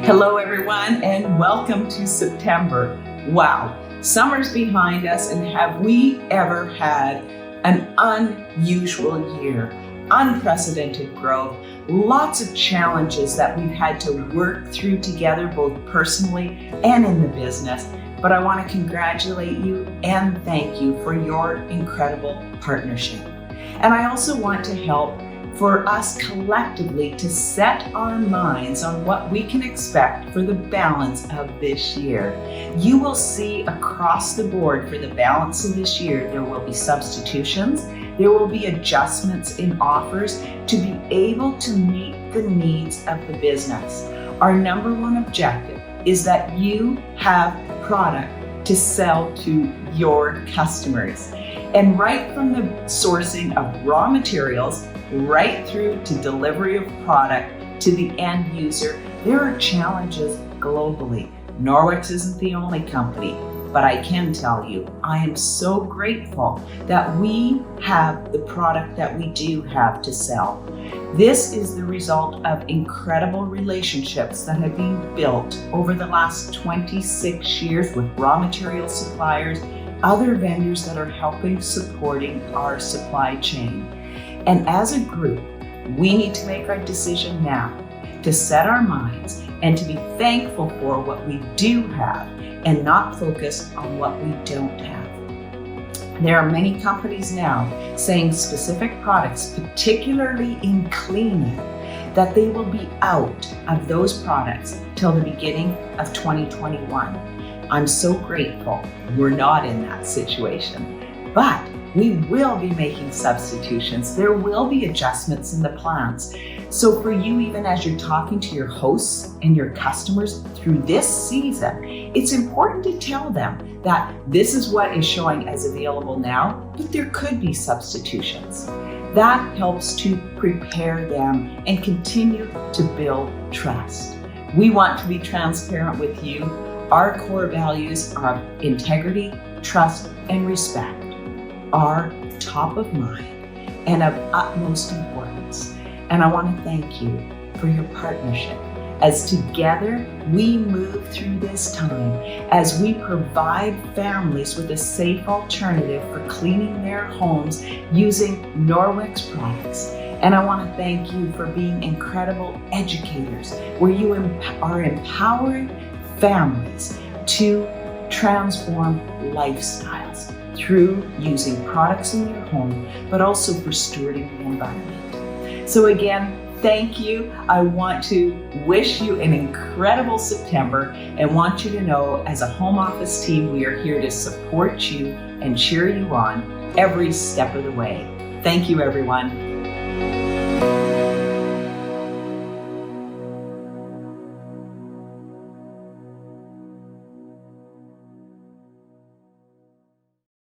Hello everyone, and welcome to September. Wow, summer's behind us, and have we ever had an unusual year? Unprecedented growth, lots of challenges that we've had to work through together, both personally and in the business. But I want to congratulate you and thank you for your incredible partnership. And I also want to help for us collectively to set our minds on what we can expect for the balance of this year. You will see across the board for the balance of this year, there will be substitutions, there will be adjustments in offers to be able to meet the needs of the business. Our number one objective is that you have product to sell to your customers. And right from the sourcing of raw materials, right through to delivery of product to the end user, there are challenges globally. Norwex isn't the only company, but I can tell you, I am so grateful that we have the product that we do have to sell. This is the result of incredible relationships that have been built over the last 26 years with raw material suppliers, other vendors that are helping supporting our supply chain. And as a group, we need to make our decision now to set our minds and to be thankful for what we do have and not focus on what we don't have. There are many companies now saying specific products, particularly in cleaning, that they will be out of those products till the beginning of 2021. I'm so grateful we're not in that situation, but we will be making substitutions. There will be adjustments in the plans. So for you, even as you're talking to your hosts and your customers through this season, it's important to tell them that this is what is showing as available now, but there could be substitutions. That helps to prepare them and continue to build trust. We want to be transparent with you. Our core values are integrity, trust, and respect are top of mind and of utmost importance. And I want to thank you for your partnership as together we move through this time, as we provide families with a safe alternative for cleaning their homes using Norwex products. And I want to thank you for being incredible educators, where you are empowering families to transform lifestyles through using products in their home, but also for stewarding the environment. So again, thank you. I want to wish you an incredible September and want you to know, as a home office team, we are here to support you and cheer you on every step of the way. Thank you, everyone.